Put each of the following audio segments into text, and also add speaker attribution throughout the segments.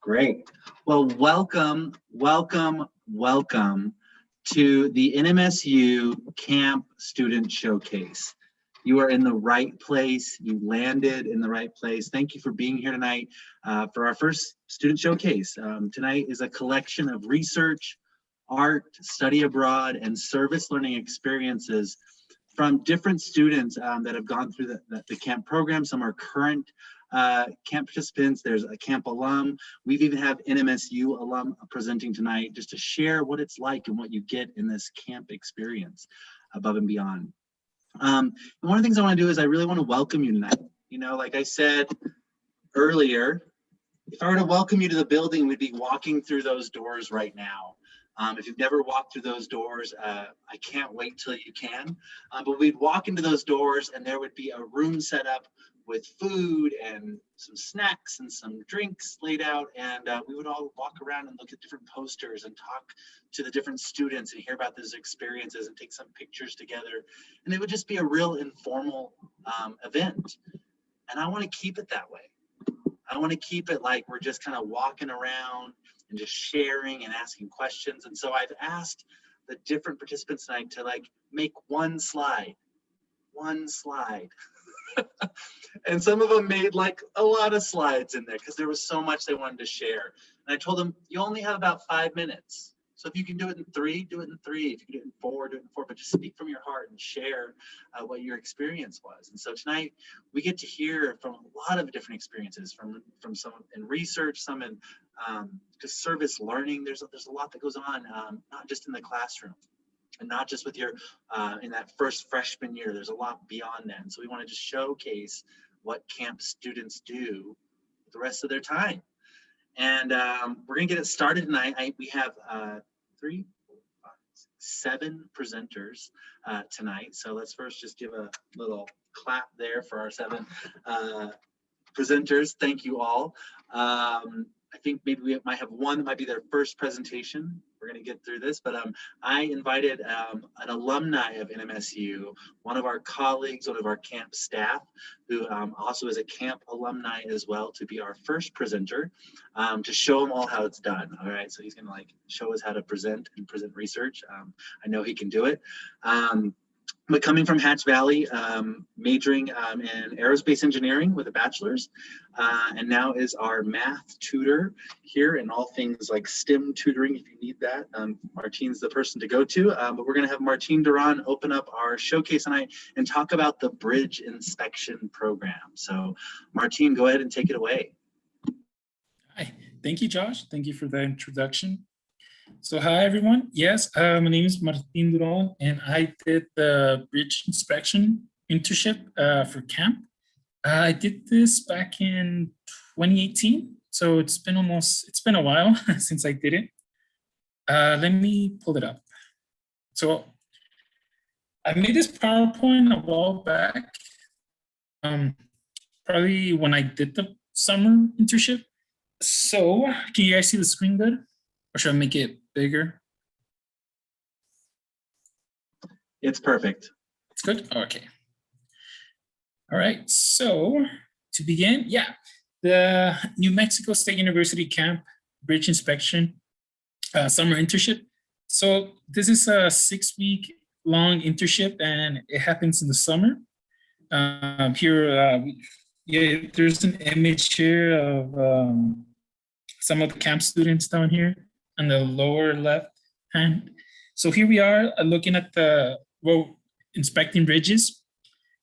Speaker 1: Great. Well, welcome to the NMSU Camp Student Showcase. You are in the right place. You landed in the right place. Thank you for being here tonight for our first student showcase. Tonight is a collection of research, art, study abroad, and service learning experiences from different students that have gone through the camp program. Some are current camp participants. There's a camp alum. We've even have NMSU alum presenting tonight just to share what it's like and what you get in this camp experience above and beyond. And one of the things I want to do is I really want to welcome you tonight. You know, like I said earlier, if I were to welcome you to the building, we'd be walking through those doors right now. If you've never walked through those doors, I can't wait till you can. But we'd walk into those doors and there would be a room set up with food and some snacks and some drinks laid out. And we would all walk around and look at different posters and talk to the different students and hear about those experiences and take some pictures together. And it would just be a real informal event. And I want to keep it that way. I want to keep it like we're just kind of walking around and just sharing and asking questions. And so I've asked the different participants tonight to like make one slide. And some of them made like a lot of slides in there because there was so much they wanted to share. And I told them, you only have about 5 minutes. So if you can do it in 3, do it in 3. If you can do it in 4, do it in 4, but just speak from your heart and share what your experience was. And so tonight we get to hear from a lot of different experiences, from some in research, some in just service learning. There's a lot that goes on, not just in the classroom. And not just with your, in that first freshman year, there's a lot beyond that. And so we want to just showcase what camp students do the rest of their time. And we're going to get it started tonight. We have 3, 4, 5, 6, 7 presenters tonight. So let's first just give a little clap there for our 7 presenters. Thank you all. I think maybe we might have one that might be their first presentation. We're going to get through this, but I invited an alumni of NMSU, one of our colleagues, one of our camp staff, who also is a camp alumni as well, to be our first presenter, to show them all how it's done. All right, so he's going to like show us how to present and present research. I know he can do it. But coming from Hatch Valley, majoring in aerospace engineering with a bachelor's, and now is our math tutor here and all things like STEM tutoring if you need that. Martine's the person to go to, but we're going to have Martine Duran open up our showcase tonight and talk about the bridge inspection program. So Martine, go ahead and take it away.
Speaker 2: Hi, thank you, Josh. Thank you for the introduction. So hi, everyone. Yes, my name is Martin Duran, and I did the bridge inspection internship for camp. I did this back in 2018, so it's been a while since I did it. Let me pull it up. So I made this PowerPoint a while back, probably when I did the summer internship. So can you guys see the screen good? Or should I make it bigger?
Speaker 1: It's perfect.
Speaker 2: It's good? Okay. All right, so to begin, the New Mexico State University Camp Bridge Inspection Summer Internship. So this is a 6-week long internship and it happens in the summer. There's an image here of some of the camp students down here on the lower left hand. So here we are looking at inspecting bridges.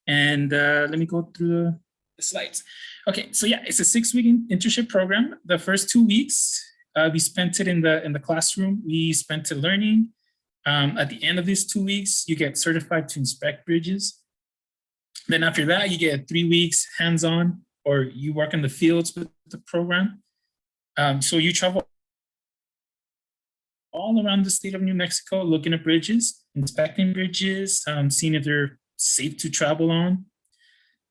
Speaker 2: And let me go through the slides. Okay, so it's a 6-week internship program. The first 2 weeks, we spent it in the classroom. We spent it learning. At the end of these 2 weeks, you get certified to inspect bridges. Then after that, you get 3 weeks hands-on, or you work in the fields with the program. So you travel all around the state of New Mexico, looking at bridges, inspecting bridges, seeing if they're safe to travel on.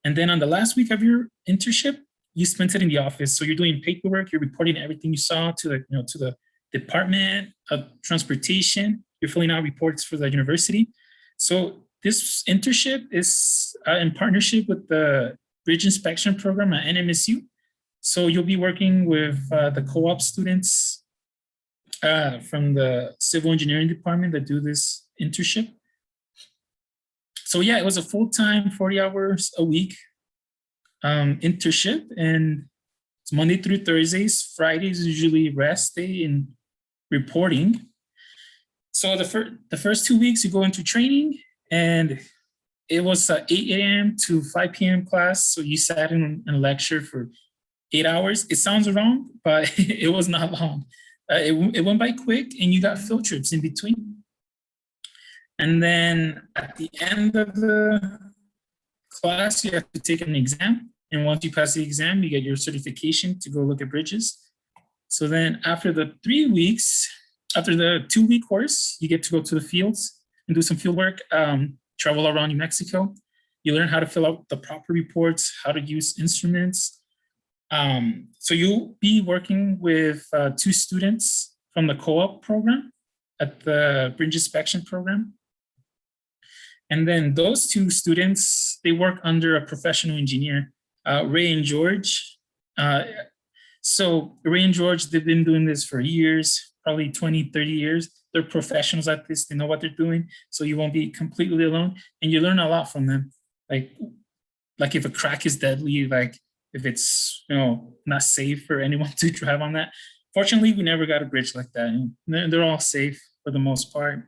Speaker 2: And then on the last week of your internship, you spent it in the office. So you're doing paperwork, you're reporting everything you saw to the Department of Transportation. You're filling out reports for the university. So this internship is in partnership with the Bridge Inspection Program at NMSU. So you'll be working with the co-op students from the civil engineering department that do this internship. So yeah, it was a full-time 40 hours a week internship, and it's Monday through Thursdays. Fridays is usually rest day and reporting. So the first 2 weeks you go into training, and it was 8 a.m. to 5 p.m. class. So you sat in a lecture for 8 hours. It sounds wrong, but it was not long. It went by quick, and you got field trips in between. And then at the end of the class, you have to take an exam. And once you pass the exam, you get your certification to go look at bridges. So then after the 3 weeks, after the 2-week course, you get to go to the fields and do some field work, travel around New Mexico. You learn how to fill out the proper reports, how to use instruments. So you'll be working with 2 students from the co-op program at the bridge inspection program. And then those 2 students, they work under a professional engineer, Ray and George. So Ray and George, they've been doing this for years, probably 20, 30 years. They're professionals at this, they know what they're doing. So you won't be completely alone, and you learn a lot from them. Like if a crack is deadly, like if it's, not safe for anyone to drive on that. Fortunately, we never got a bridge like that. And they're all safe for the most part.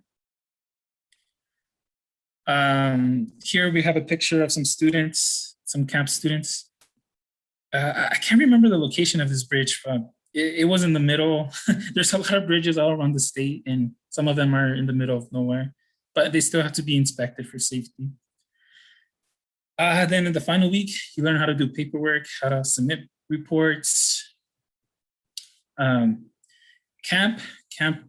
Speaker 2: Here we have a picture of some students, some camp students. I can't remember the location of this bridge, but it was in the middle. There's a lot of bridges all around the state, and some of them are in the middle of nowhere, but they still have to be inspected for safety. Then in the final week, you learn how to do paperwork, how to submit reports. Camp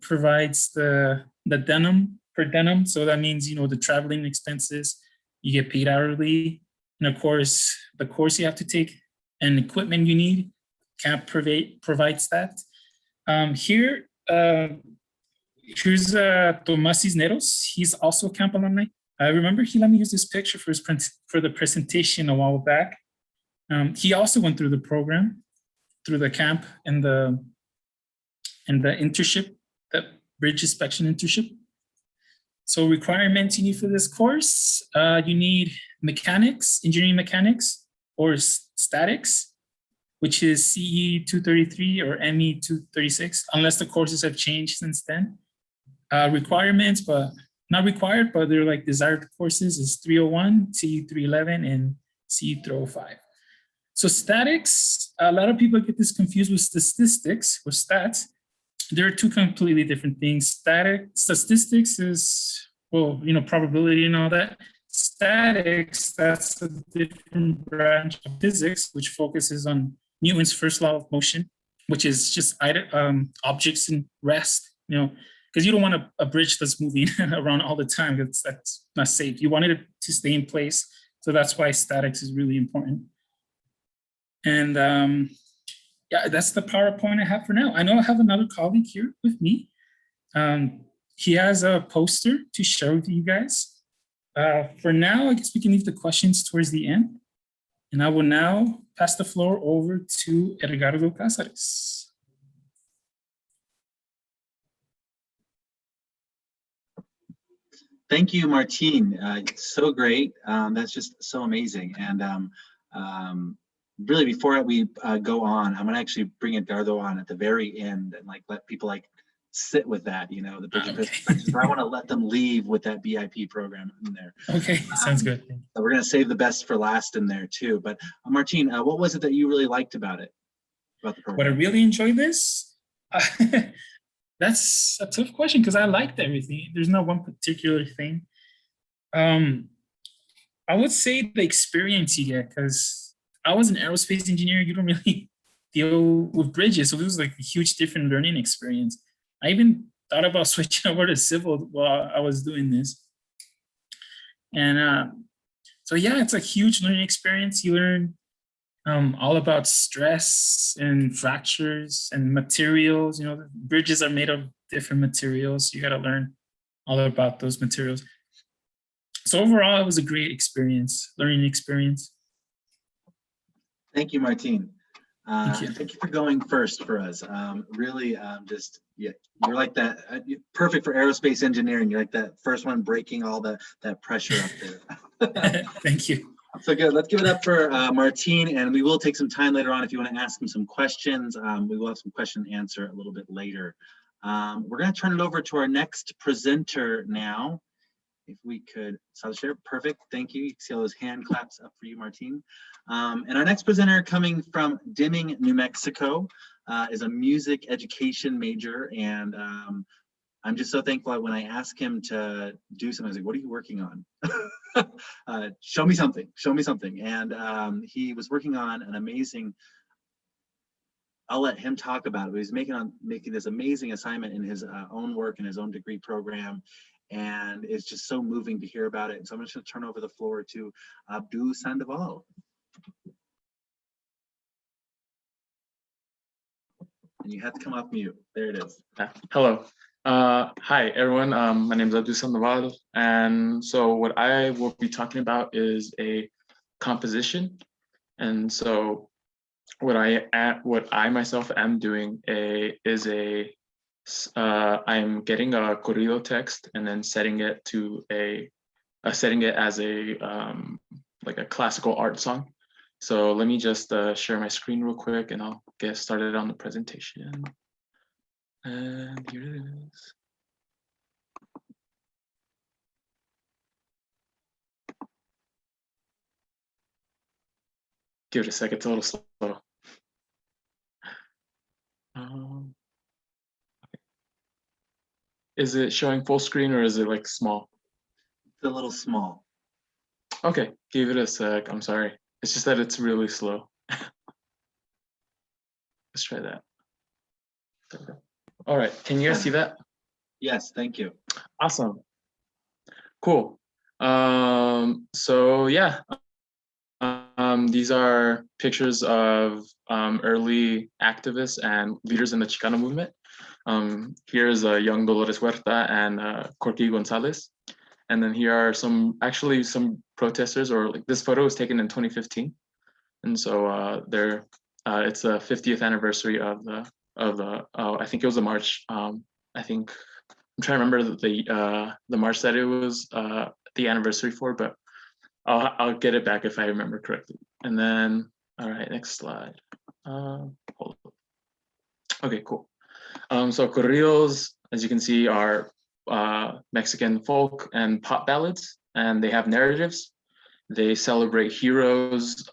Speaker 2: provides the denim per diem. So that means, the traveling expenses, you get paid hourly. And of course, the course you have to take and equipment you need, camp provides that. Here's Tomás Cisneros. He's also a camp alumni. I remember he let me use this picture for the presentation a while back. He also went through the program, through the camp and the internship, the bridge inspection internship. So requirements you need for this course, you need mechanics, engineering mechanics, or statics, which is CE 233 or ME 236, unless the courses have changed since then. Requirements, but not required, but they're like desired courses, is 301, CE 311, and CE 305. So statics, a lot of people get this confused with statistics, with stats. There are 2 completely different things. Statistics is, probability and all that. Statics, that's a different branch of physics, which focuses on Newton's first law of motion, which is just objects in rest, because you don't want a bridge that's moving around all the time, because that's not safe. You want it to stay in place. So that's why statics is really important. And yeah, that's the PowerPoint I have for now. I know I have another colleague here with me. He has a poster to share with you guys. For now, I guess we can leave the questions towards the end. And I will now pass the floor over to Edgardo Cáceres.
Speaker 1: Thank you, Martin. So great. That's just so amazing. And really, before we go on, I'm gonna actually bring Edgardo on at the very end and let people sit with that, the bridge of perspectives. I want to let them leave with that BIP program in there.
Speaker 2: Okay, sounds good.
Speaker 1: We're gonna save the best for last in there too. But Martin, what was it that you really liked about it, about the program?
Speaker 2: What I really enjoyed this? That's a tough question because I liked everything. There's not one particular thing. I would say the experience you get, because I was an aerospace engineer. You don't really deal with bridges, so it was like a huge different learning experience. I even thought about switching over to civil while I was doing this. And so yeah, it's a huge learning experience. You learn all about stress and fractures and materials. Bridges are made of different materials. You got to learn all about those materials. So overall, it was a great experience, learning experience.
Speaker 1: Thank you, Martin.
Speaker 2: Thank you.
Speaker 1: And thank you for going first for us. Really, yeah, you're like that, perfect for aerospace engineering. You're like that first one breaking all that pressure up there.
Speaker 2: Thank you.
Speaker 1: So good. Let's give it up for Martine, and we will take some time later on if you want to ask him some questions. We will have some question and answer a little bit later. We're going to turn it over to our next presenter now. If we could, share, perfect, thank you. You can see all those hand claps up for you, Martine. And our next presenter coming from Deming, New Mexico, is a music education major. And I'm just so thankful when I asked him to do something, I was like, what are you working on? Show me something, show me something. And he was working on an amazing, I'll let him talk about it, but he's making this amazing assignment in his own work and his own degree program. And it's just so moving to hear about it. And so I'm just going to turn over the floor to Abdul Sandoval. And you have to come off mute. There it is.
Speaker 3: Hello. Hi, everyone. My name is Abdul Sandoval. And so what I will be talking about is a composition. And so what I myself am doing I'm getting a corrido text and then setting it to setting it as a like a classical art song. So let me just share my screen real quick and I'll get started on the presentation. And here it is. Give it a second, it's a little slow. Is it showing full screen or is it like small?
Speaker 1: It's a little small.
Speaker 3: Okay, give it a sec. I'm sorry. It's just that it's really slow. Let's try that. Okay. All right, can you guys see that?
Speaker 1: Yes, thank you.
Speaker 3: Awesome. Cool. So yeah, these are pictures of early activists and leaders in the Chicano movement. Here's young Dolores Huerta and Corky Gonzalez. And then here are some protesters, or like this photo was taken in 2015. And so it's the 50th anniversary of I think it was a march. I think I'm trying to remember the march that it was the anniversary for, but I'll get it back if I remember correctly. And then, all right, next slide. Hold on. Okay, cool. So corridos, as you can see, are Mexican folk and pop ballads, and they have narratives. They celebrate heroes.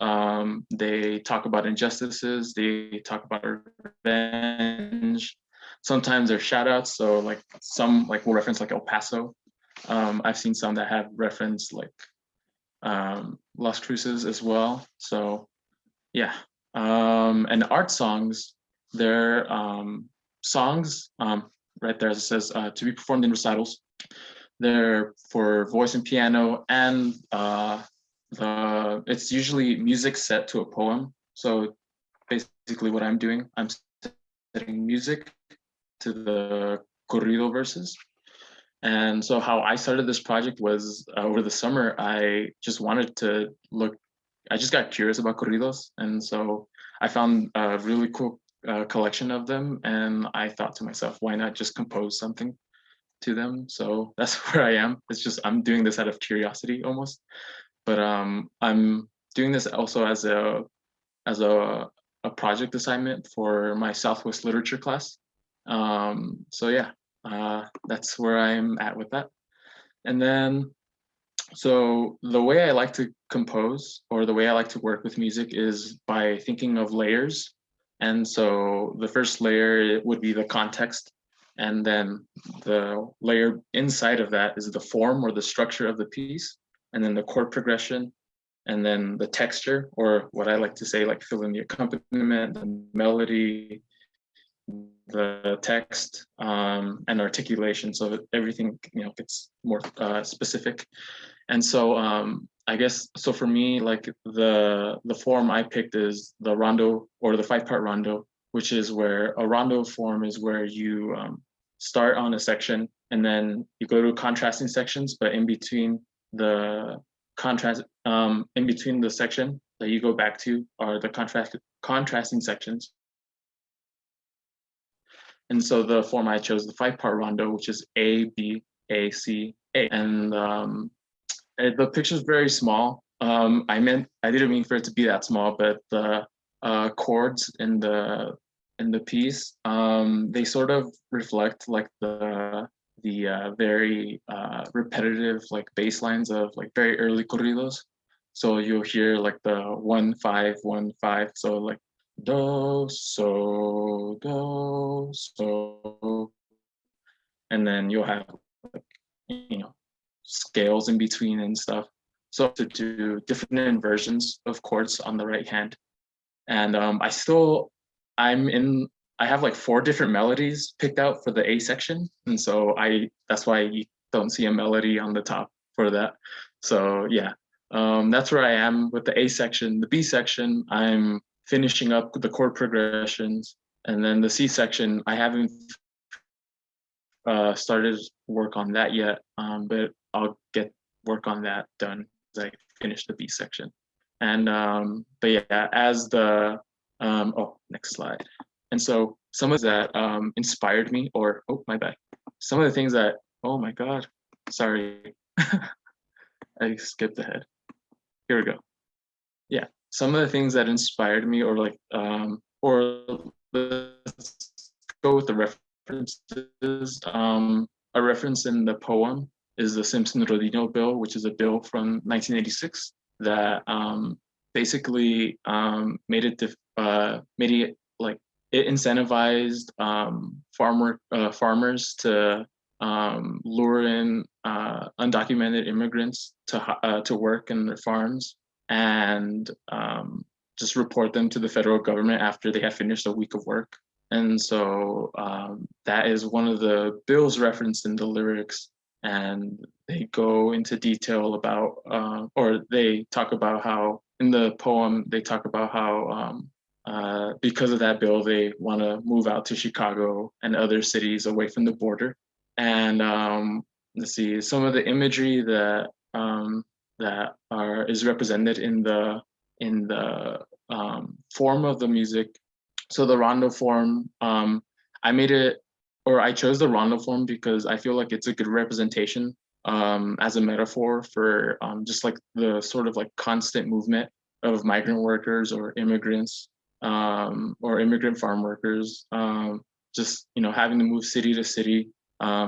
Speaker 3: They talk about injustices. They talk about revenge. Sometimes they're shout outs. So like some will reference like El Paso. I've seen some that have referenced like Las Cruces as well. So yeah. And art songs, they're songs, right there as it says, to be performed in recitals. They're for voice and piano, and it's usually music set to a poem. So basically what I'm doing, I'm setting music to the corrido verses. And so how I started this project was over the summer, I just wanted to I just got curious about corridos. And so I found a really cool collection of them. And I thought to myself, why not just compose something to them? So that's where I am. It's just, I'm doing this out of curiosity almost. But I'm doing this also as a project assignment for my Southwest literature class. So yeah, that's where I'm at with that. And then, so the way I like to compose, or the way I like to work with music, is by thinking of layers. And so the first layer would be the context. And then the layer inside of that is the form or the structure of the piece. And then the chord progression. And then the texture, or what I like to say, like fill in the accompaniment, the melody, the text, and articulation, so that everything gets more specific. And so I guess, so for me, like the form I picked is the rondo, or the 5-part rondo, which is where a rondo form is where you start on a section and then you go to contrasting sections, but in between the contrast, in between the section, that you go back to are the contrasting sections. And so the form I chose, the 5-part rondo, which is A, B, A, C, A. And the picture's very small. I didn't mean for it to be that small, but the chords in the piece, they sort of reflect like the very repetitive like bass lines of like very early corridos. So you'll hear like the 1-5-1-5. So like do, so, and then you'll have like, scales in between and stuff. So to do different inversions of chords on the right hand. And I have like 4 different melodies picked out for the A section. And so that's why you don't see a melody on the top for that. So yeah, that's where I am with the A section. The B section, I'm finishing up the chord progressions. And then the C section, I haven't started work on that yet, but I'll get work on that done as I finish the B section. And but yeah, as the next slide. And so some of that inspired me, or my bad. Some of the things that, oh my God, sorry, I skipped ahead. Here we go. Yeah, some of the things that inspired me, or like, or let's go with the references. A reference in the poem is the Simpson-Rodino bill, which is a bill from 1986 that basically made it like it incentivized farmers to lure in undocumented immigrants to work in their farms and just report them to the federal government after they have finished a week of work. And so that is one of the bills referenced in the lyrics, and they go into detail about, or they talk about how, in the poem, they talk about how because of that bill, they want to move out to Chicago and other cities away from the border. And let's see, some of the imagery that is represented in the form of the music. So the rondo form, I chose the rondo form because I feel like it's a good representation as a metaphor for just like the sort of like constant movement of migrant workers or immigrants or immigrant farm workers, just, having to move city to city,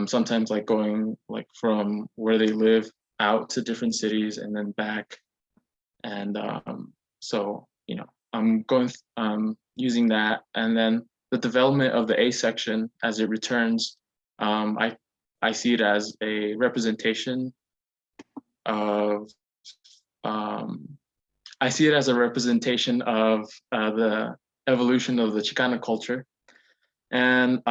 Speaker 3: sometimes like going like from where they live out to different cities and then back. And so, I'm going, using that, and then the development of the A section as it returns, I see it as a representation of, I see it as a representation of the evolution of the Chicana culture. And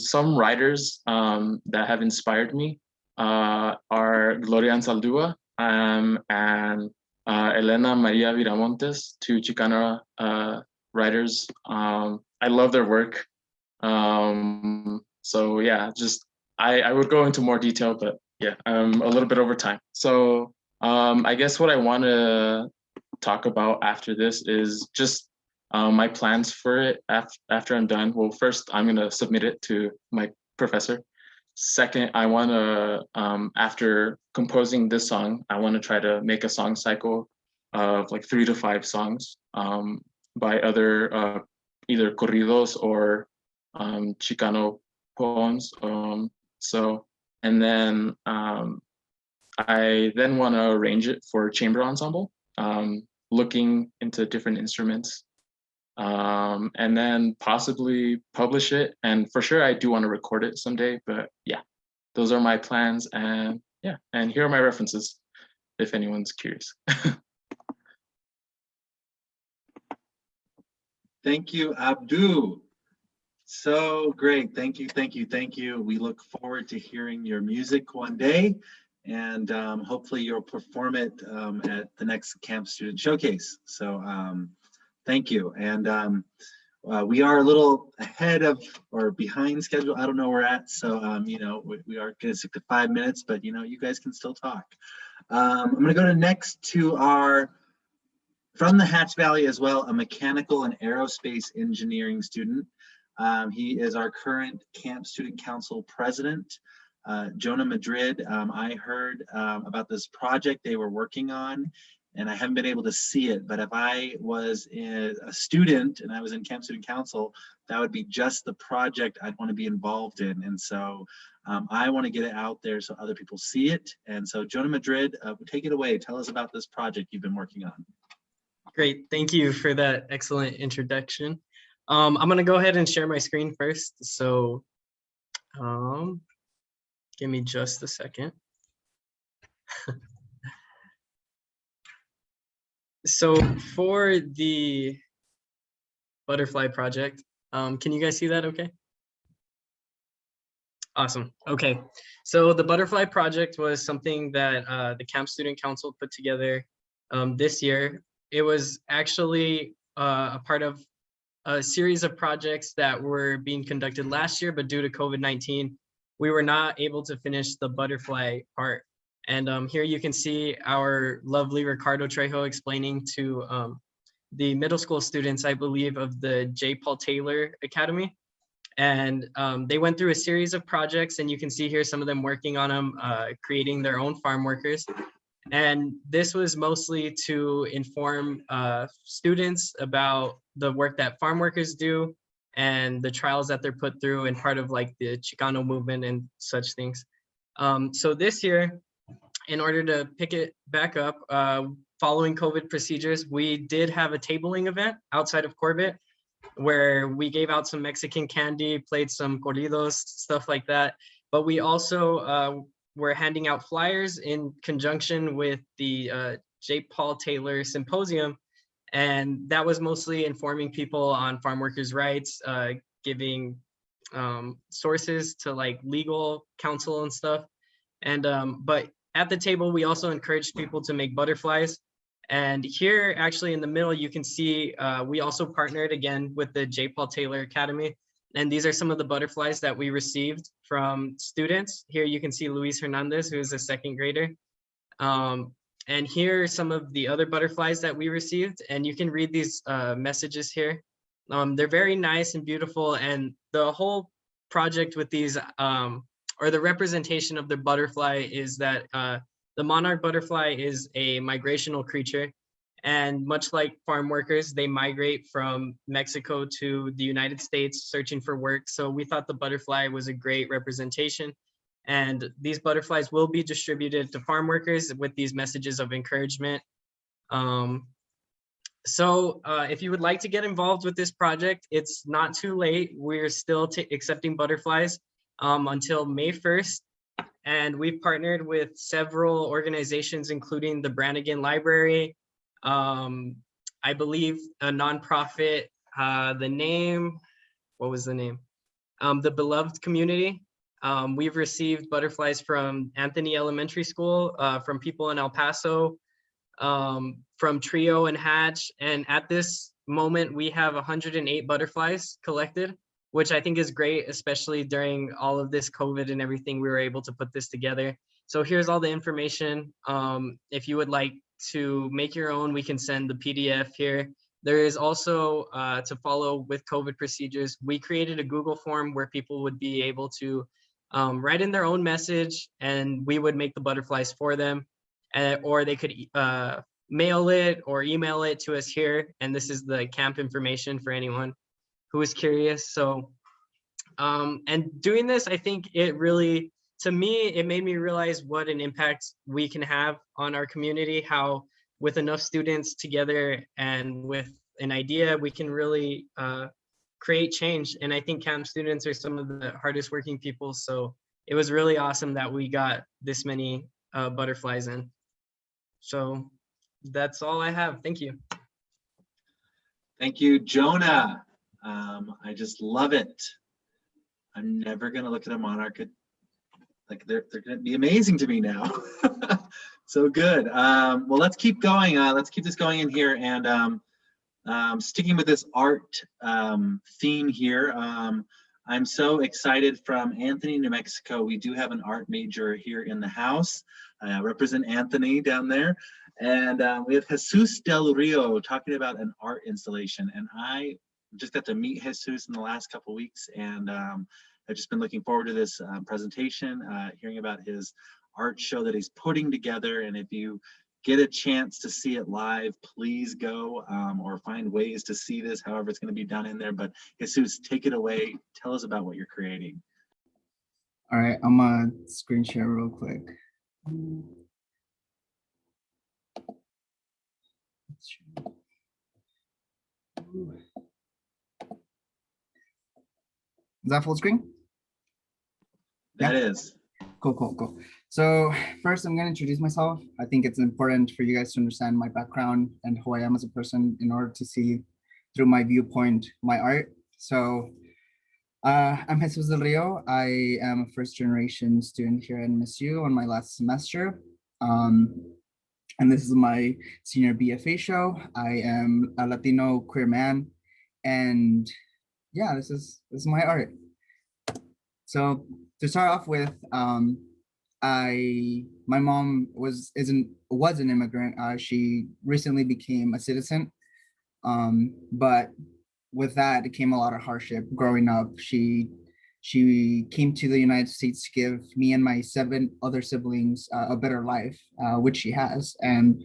Speaker 3: some writers that have inspired me are Gloria Anzaldúa and Elena Maria Viramontes, 2 Chicana writers. I love their work. So yeah, just I would go into more detail, but yeah, I'm a little bit over time. So I guess what I want to talk about after this is just my plans for it after I'm done. Well, first I'm gonna submit it to my professor. Second, I want to, after composing this song, I want to try to make a song cycle of like 3 to 5 songs by other either corridos or Chicano poems. And then I then want to arrange it for chamber ensemble, looking into different instruments. And then possibly publish it. And for sure, I do want to record it someday, but yeah, those are my plans. And yeah, and here are my references, if anyone's curious.
Speaker 1: Thank you, Abdu. So great. Thank you, thank you, thank you. We look forward to hearing your music one day, and hopefully you'll perform it at the next Camp Student Showcase. So thank you. And we are a little ahead of or behind schedule. I don't know where we're at. So, we are going to stick to 5 minutes, but, you guys can still talk. I'm going to go next to our from the Hatch Valley as well, a mechanical and aerospace engineering student. He is our current Camp Student Council president. Jonah Madrid, I heard about this project they were working on, and I haven't been able to see it, but if I was a student and I was in Camp Student Council, that would be just the project I'd want to be involved in. And so I want to get it out there so other people see it. And so Jonah Madrid, take it away. Tell us about this project you've been working on.
Speaker 4: Great, thank you for that excellent introduction. I'm gonna go ahead and share my screen first. So give me just a second. So for the butterfly project, can you guys see that okay? Awesome, okay. So the butterfly project was something that the Camp Student Council put together this year. It was actually a part of a series of projects that were being conducted last year, but due to COVID-19, we were not able to finish the butterfly part. And here you can see our lovely Ricardo Trejo explaining to the middle school students, I believe, of the J. Paul Taylor Academy. And they went through a series of projects, and you can see here some of them working on them, creating their own farm workers. And this was mostly to inform students about the work that farm workers do and the trials that they're put through and part of like the Chicano movement and such things. So this year, in order to pick it back up, following COVID procedures, we did have a tabling event outside of Corbett where we gave out some Mexican candy, played some corridos, stuff like that. But we also were handing out flyers in conjunction with the J. Paul Taylor Symposium. And that was mostly informing people on farm workers' rights, giving sources to like legal counsel and stuff. And but at the table, we also encouraged people to make butterflies. And here, actually in the middle, you can see we also partnered again with the J. Paul Taylor Academy. And these are some of the butterflies that we received from students. Here you can see Luis Hernandez, who is a second grader. And here are some of the other butterflies that we received. And you can read these messages here. They're very nice and beautiful. And the whole project with these, or the representation of the butterfly is that the monarch butterfly is a migrational creature. And much like farm workers, they migrate from Mexico to the United States searching for work. So we thought the butterfly was a great representation. And these butterflies will be distributed to farm workers with these messages of encouragement. So if you would like to get involved with this project, it's not too late. We're still accepting butterflies until May 1st. And we've partnered with several organizations, including the Brannigan Library, I believe a nonprofit, the name, what was the name? The Beloved Community. We've received butterflies from Anthony Elementary School, from people in El Paso, from Trio and Hatch. And at this moment, we have 108 butterflies collected, which I think is great, especially during all of this COVID and everything. We were able to put this together. So here's all the information. If you would like to make your own, we can send the PDF here. There is also, to follow with COVID procedures, we created a Google form where people would be able to write in their own message, and we would make the butterflies for them, or they could mail it or email it to us here. And this is the camp information for anyone who is curious. So, and doing this, I think it really, to me, it made me realize what an impact we can have on our community, how with enough students together and with an idea, we can really create change. And I think camp students are some of the hardest working people. So it was really awesome that we got this many butterflies in. So that's all I have. Thank you.
Speaker 1: Thank you, Jonah. I just love it. I'm never gonna look at a monarch. Like they're gonna be amazing to me now. So good. Well, let's keep going. Let's keep this going in here, and sticking with this art theme here. I'm so excited from Anthony, New Mexico. We do have an art major here in the house. Represent Anthony down there. And we have Jesus Del Rio talking about an art installation. And I just got to meet Jesus in the last couple of weeks, and I've just been looking forward to this presentation, hearing about his art show that he's putting together. And if you get a chance to see it live, please go, or find ways to see this, however it's going to be done in there. But Jesus, take it away. Tell us about what you're creating.
Speaker 5: All right, I'm gonna screen share real quick. Is that full screen?
Speaker 1: That is.
Speaker 5: Cool. So first, I'm gonna introduce myself. I think it's important for you guys to understand my background and who I am as a person in order to see through my viewpoint my art. So I'm Jesus Del Rio. I am a first generation student here at MSU on my last semester. And this is my senior BFA show. I am a Latino queer man. And yeah, this is my art. So to start off with, my mom was an immigrant. She recently became a citizen. But with that, it came a lot of hardship growing up. She came to the United States to give me and my 7 other siblings a better life, which she has. And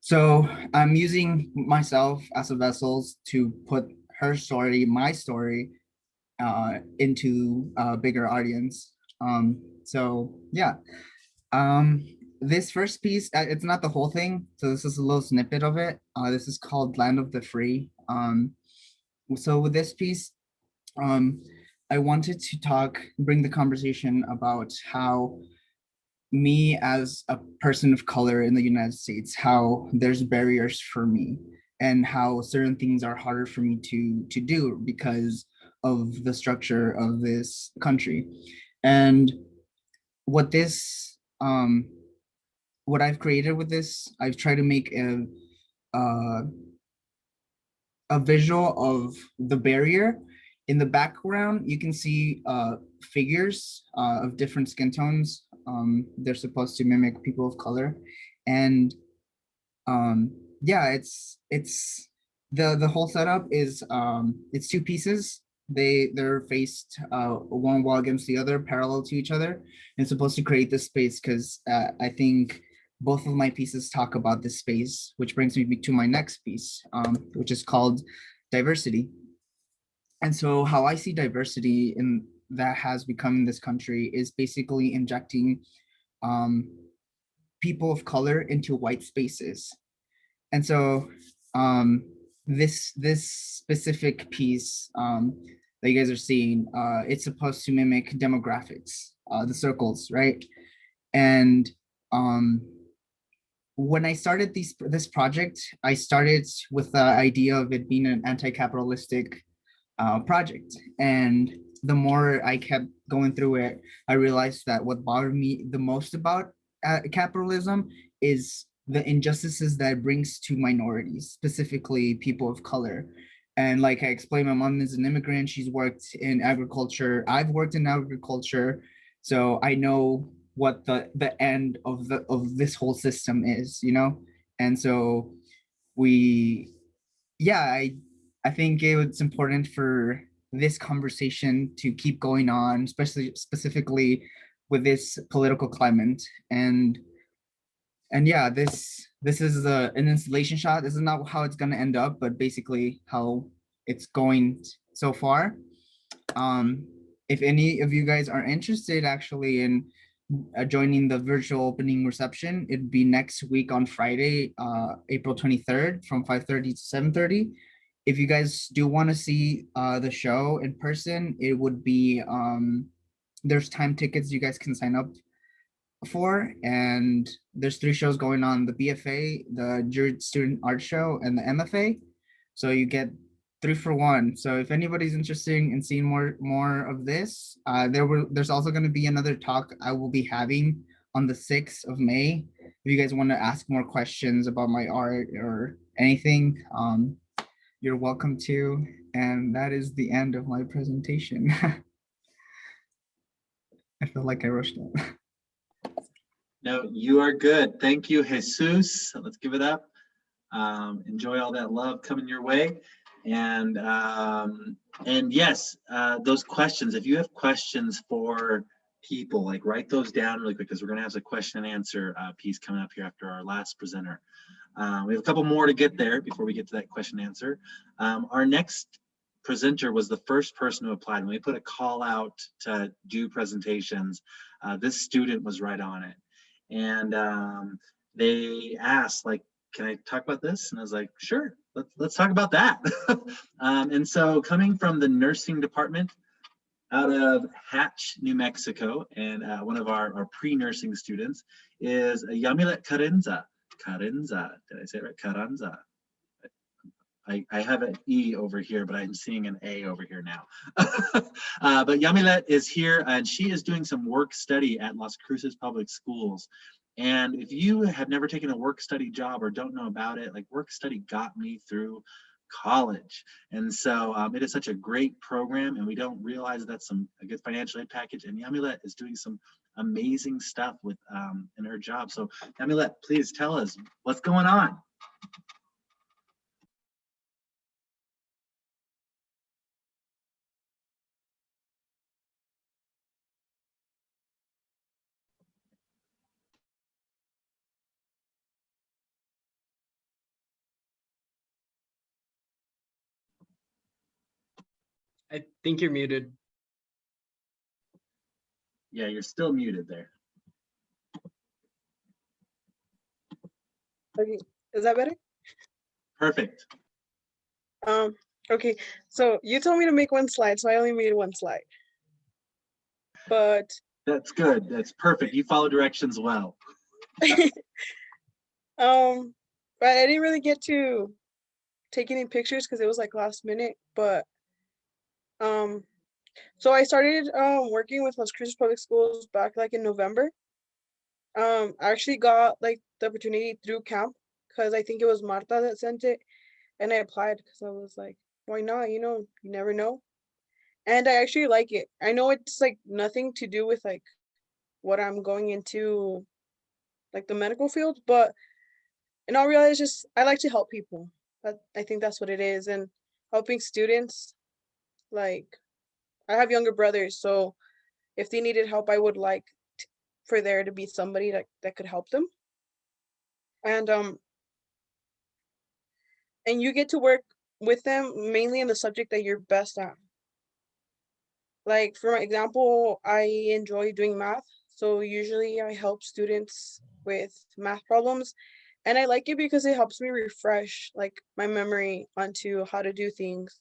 Speaker 5: so I'm using myself as a vessel to put her story, my story, into a bigger audience. So yeah, this first piece, it's not the whole thing. So this is a little snippet of it. This is called Land of the Free. So with this piece, I wanted to bring the conversation about how me as a person of color in the United States, how there's barriers for me and how certain things are harder for me to do because of the structure of this country. And what I've created with this, I've tried to make a visual of the barrier. In the background, you can see figures of different skin tones. They're supposed to mimic people of color. And yeah, it's the whole setup is it's 2 pieces. They're faced one wall against the other, parallel to each other. And it's supposed to create this space because I think both of my pieces talk about this space, which brings me to my next piece, which is called Diversity. And so how I see diversity that has become in this country is basically injecting people of color into white spaces. And so this specific piece that you guys are seeing, it's supposed to mimic demographics, the circles, right? And when I started this project, I started with the idea of it being an anti-capitalistic project. And the more I kept going through it, I realized that what bothered me the most about capitalism is the injustices that it brings to minorities, specifically people of color. And like I explained, my mom is an immigrant. She's worked in agriculture. I've worked in agriculture. So I know what the end of this whole system is, you know? And so I think it's important for this conversation to keep going on, especially specifically with this political climate. And yeah, this is an installation shot. This is not how it's going to end up, but basically how it's going so far. If any of you guys are interested actually in joining the virtual opening reception, it'd be next week on Friday, April 23rd from 5:30 to 7:30. If you guys do want to see the show in person, it would be, there's time tickets you guys can sign up for, and there's 3 shows going on: the BFA, the Jurid Student Art Show, and the MFA. So you get 3 for 1. So if anybody's interested in seeing more of this, there's also going to be another talk I will be having on the 6th of May. If you guys want to ask more questions about my art or anything, you're welcome to. And that is the end of my presentation. I feel like I rushed it.
Speaker 1: No, you are good. Thank you, Jesus. Let's give it up. Enjoy all that love coming your way. And yes, those questions, if you have questions for people, like write those down really quick because we're going to have a question and answer piece coming up here after our last presenter. We have a couple more to get there before we get to that question and answer. Our next presenter was the first person who applied. When we put a call out to do presentations, this student was right on it. And they asked, like, can I talk about this? And I was like, sure, let's talk about that. And so coming from the nursing department out of Hatch, New Mexico, and one of our pre-nursing students is Yamilet Carranza. Carranza, did I say it right? Carranza. I have an E over here, but I'm seeing an A over here now. But Yamilet is here, and she is doing some work study at Las Cruces Public Schools. And if you have never taken a work study job or don't know about it, like work study got me through college. And so it is such a great program, and we don't realize that's a good financial aid package. And Yamilet is doing some amazing stuff with in her job. So Yamilet, please tell us what's going on.
Speaker 4: I think you're muted.
Speaker 1: Yeah, you're still muted there.
Speaker 6: Okay, is that better?
Speaker 1: Perfect.
Speaker 6: Okay, so you told me to make one slide, so I only made one slide. But
Speaker 1: That's good. That's perfect. You follow directions well.
Speaker 6: but I didn't really get to take any pictures because it was like last minute. But so I started working with Las Cruces Public Schools back like in November. I actually got like the opportunity through camp because I think it was Marta that sent it, and I applied because I was like, why not? You know, you never know. And I actually like it. I know it's like nothing to do with like what I'm going into, like the medical field, but in all reality, it's just I like to help people. I think that's what it is, and helping students. Like I have younger brothers, so if they needed help, I would like for there to be somebody that could help them. And and you get to work with them mainly in the subject that you're best at. Like for my example, I enjoy doing math. So usually I help students with math problems. And I like it because it helps me refresh like my memory onto how to do things.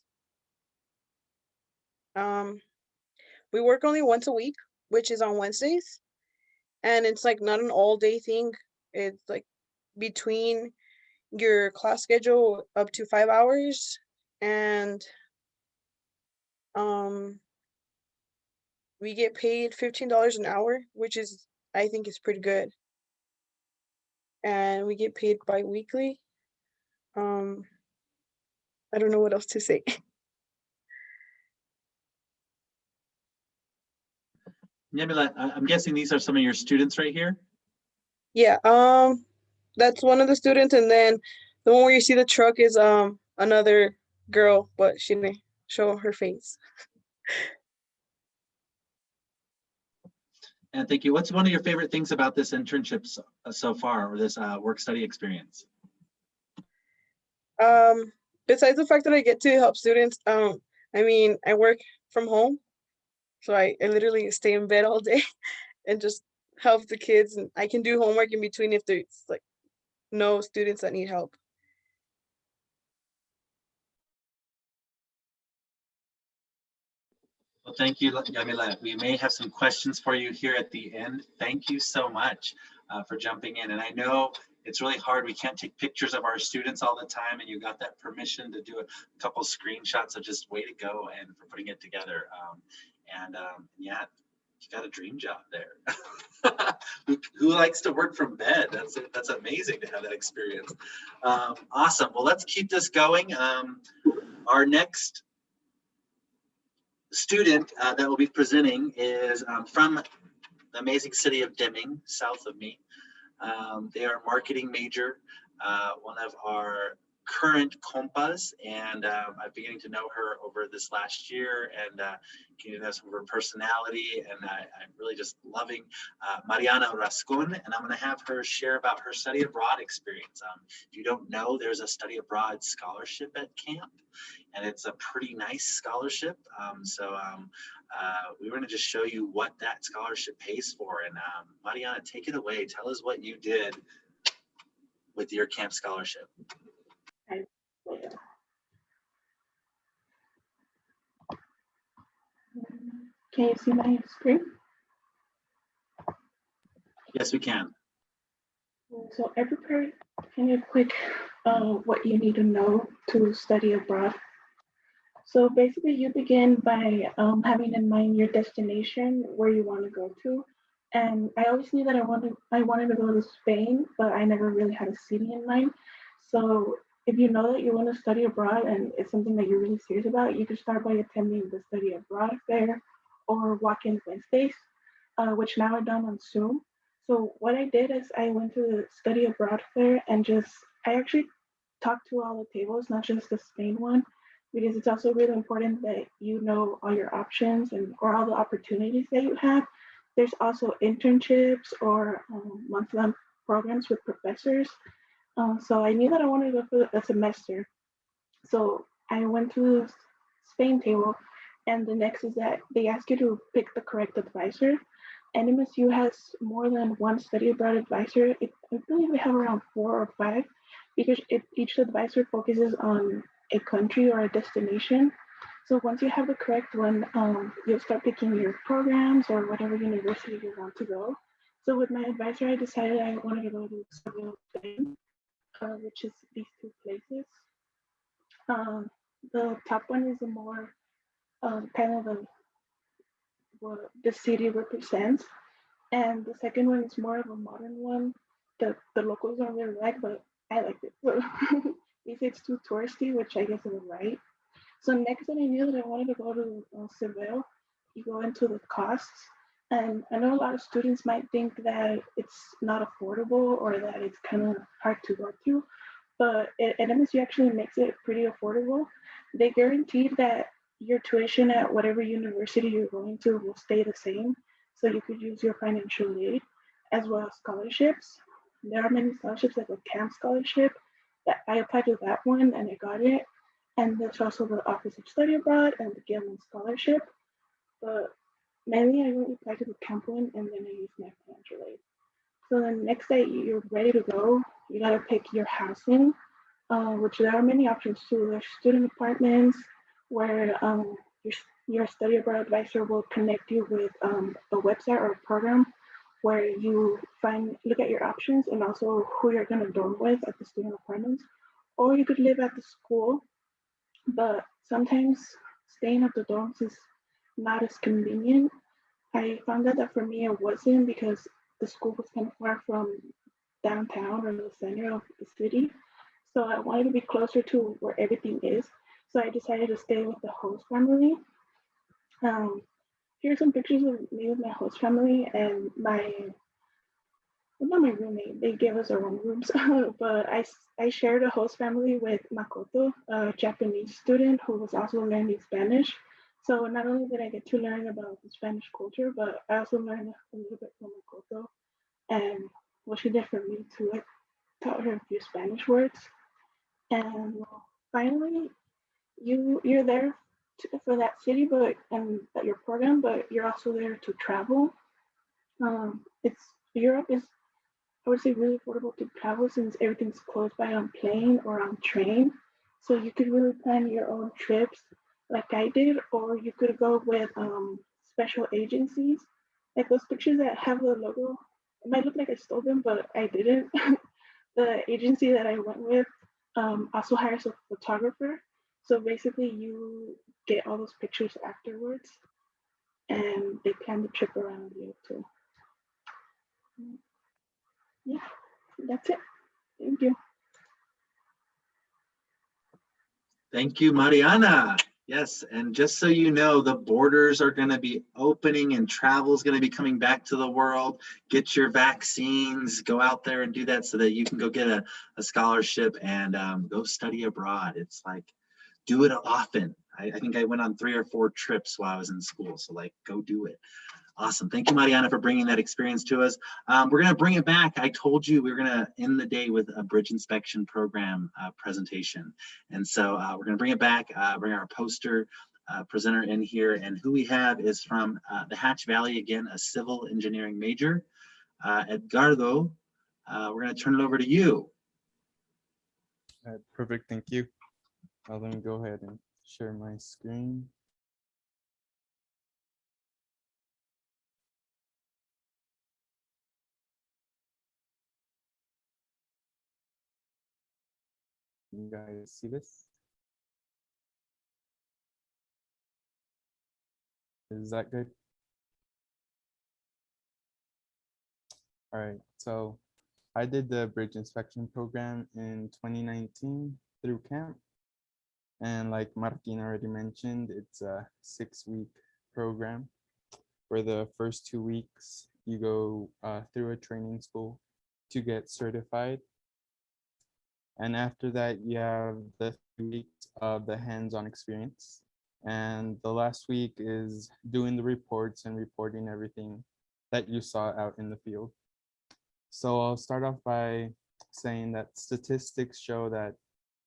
Speaker 6: We work only once a week, which is on Wednesdays. And it's like not an all day thing. It's like between your class schedule up to 5 hours. And we get paid $15 an hour, which is, I think, is pretty good. And we get paid bi-weekly. I don't know what else to say.
Speaker 1: Yamilet, I'm guessing these are some of your students right here.
Speaker 6: Yeah, that's one of the students, and then the one where you see the truck is another girl, but she didn't show her face.
Speaker 1: And thank you. What's one of your favorite things about this internship so far, or this work study experience?
Speaker 6: Besides the fact that I get to help students, I mean, I work from home, so I literally stay in bed all day and just help the kids, and I can do homework in between if there's like no students that need help.
Speaker 1: Well, thank you, Yamilet. We may have some questions for you here at the end. Thank you so much for jumping in. And I know it's really hard. We can't take pictures of our students all the time, and you got that permission to do a couple screenshots. So just way to go and for putting it together. Yeah, you got a dream job there. Who likes to work from bed? That's amazing to have that experience. Awesome. Well, let's keep this going. Our next student that will be presenting is from the amazing city of Deming, south of me. They are a marketing major, one of our current compas, and I'm beginning to know her over this last year and getting to know some of her personality, and I'm really just loving Mariana Rascon, and I'm going to have her share about her study abroad experience. If you don't know, there's a study abroad scholarship at camp, and it's a pretty nice scholarship. We were going to just show you what that scholarship pays for, and Mariana, take it away. Tell us what you did with your camp scholarship.
Speaker 7: Can you see my screen?
Speaker 1: Yes, we can.
Speaker 7: So I prepared kind of quick what you need to know to study abroad. So basically you begin by having in mind your destination, where you want to go to. And I always knew that I wanted to go to Spain, but I never really had a city in mind. So if you know that you want to study abroad and it's something that you're really serious about, you can start by attending the study abroad fair or walk-in Wednesdays, which now are done on Zoom. So what I did is I went to the study abroad fair and I actually talked to all the tables, not just the Spain one, because it's also really important that you know all your options or all the opportunities that you have. There's also internships or month-long programs with professors. So I knew that I wanted to go for a semester. So I went to the Spain table, and the next is that they ask you to pick the correct advisor. NMSU has more than one study abroad advisor. I believe we have around 4 or 5, because each advisor focuses on a country or a destination. So once you have the correct one, you'll start picking your programs or whatever university you want to go. So with my advisor, I decided I wanted to go to Seville, Spain, which is these 2 places. The top one is a more kind of what the city represents, and the second one is more of a modern one that the locals don't really like, but I liked it. So they say it's too touristy, which I guess is right. So next that I knew that I wanted to go to Seville, you go into the costs. And I know a lot of students might think that it's not affordable or that it's kind of hard to go to, but MSU actually makes it pretty affordable. They guaranteed that your tuition at whatever university you're going to will stay the same. So you could use your financial aid as well as scholarships. There are many scholarships like a camp scholarship that I applied to that one and I got it. And there's also the Office of Study Abroad and the Gilman Scholarship. But mainly I really applied to the camp one and then I used my financial aid. So then next day you're ready to go, you gotta pick your housing, which there are many options too. There's student apartments where your study abroad advisor will connect you with a website or a program where you look at your options and also who you're gonna dorm with at the student apartments. Or you could live at the school, but sometimes staying at the dorms is not as convenient. I found out that for me it wasn't, because the school was kind of far from downtown or the center of the city. So I wanted to be closer to where everything is. So I decided to stay with the host family. Here's some pictures of me with my host family and not my roommate, they gave us our own rooms, but I shared a host family with Makoto, a Japanese student who was also learning Spanish. So not only did I get to learn about the Spanish culture, but I also learned a little bit from Makoto and what she did for me too. I taught her a few Spanish words. And finally, you're there for that city, and your program, but you're also there to travel. Europe is, I would say, really affordable to travel since everything's close by on plane or on train. So you could really plan your own trips like I did, or you could go with special agencies. Like those pictures that have the logo, it might look like I stole them, but I didn't. The agency that I went with also hires a photographer. So basically you get all those pictures afterwards and they plan the trip around you too. Yeah, that's it. Thank you.
Speaker 1: Thank you, Mariana. Yes, and just so you know, the borders are going to be opening and travel is going to be coming back to the world. Get your vaccines, go out there and do that so that you can go get a scholarship and go study abroad. It's like, do it often. I think I went on 3 or 4 trips while I was in school. So like, go do it. Awesome. Thank you, Mariana, for bringing that experience to us. We're going to bring it back. I told you we were going to end the day with a bridge inspection program presentation. And so we're going to bring it back, bring our poster presenter in here. And who we have is from the Hatch Valley, again, a civil engineering major. Edgardo, we're going to turn it over to you.
Speaker 8: Perfect, thank you. Let me go ahead and share my screen. You guys see this? Is that good? All right, so I did the bridge inspection program in 2019 through camp. And like Martin already mentioned, it's a 6-week program. For the first 2 weeks, you go through a training school to get certified. And after that, you have the 3 weeks of the hands-on experience. And the last week is doing the reports and reporting everything that you saw out in the field. So I'll start off by saying that statistics show that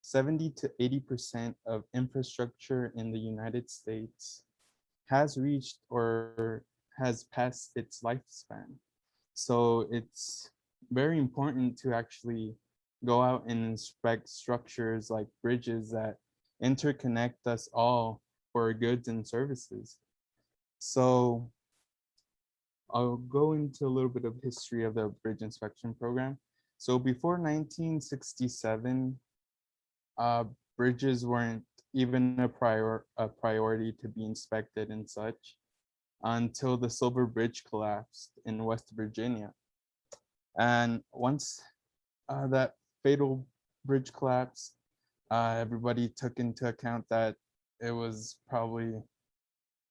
Speaker 8: 70 to 80% of infrastructure in the United States has reached or has passed its lifespan. So it's very important to actually go out and inspect structures like bridges that interconnect us all for goods and services. So I'll go into a little bit of history of the bridge inspection program. So before 1967, bridges weren't even a priority to be inspected and such until the Silver Bridge collapsed in West Virginia. And once that fatal bridge collapse, everybody took into account that it was probably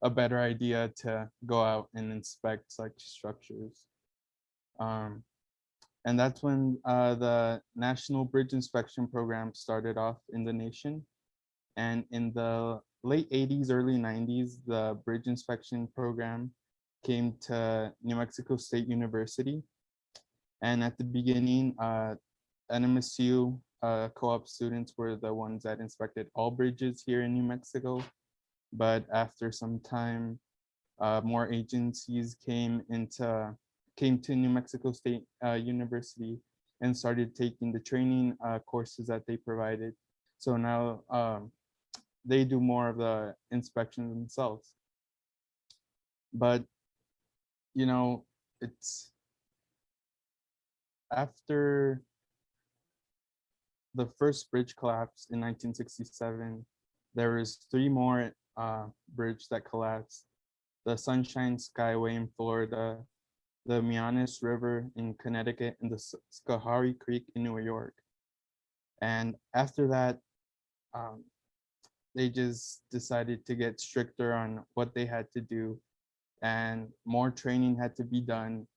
Speaker 8: a better idea to go out and inspect such structures. And that's when the National Bridge Inspection Program started off in the nation. And in the late 80s, early 90s, the bridge inspection program came to New Mexico State University. And at the beginning, NMSU co-op students were the ones that inspected all bridges here in New Mexico. But after some time, more agencies came to New Mexico State University and started taking the training courses that they provided. So now they do more of the inspection themselves. But, you know, it's after the first bridge collapse in 1967, there was 3 more bridges that collapsed. The Sunshine Skyway in Florida, the Miamis River in Connecticut, and the Schoharie Creek in New York. And after that, they just decided to get stricter on what they had to do, and more training had to be done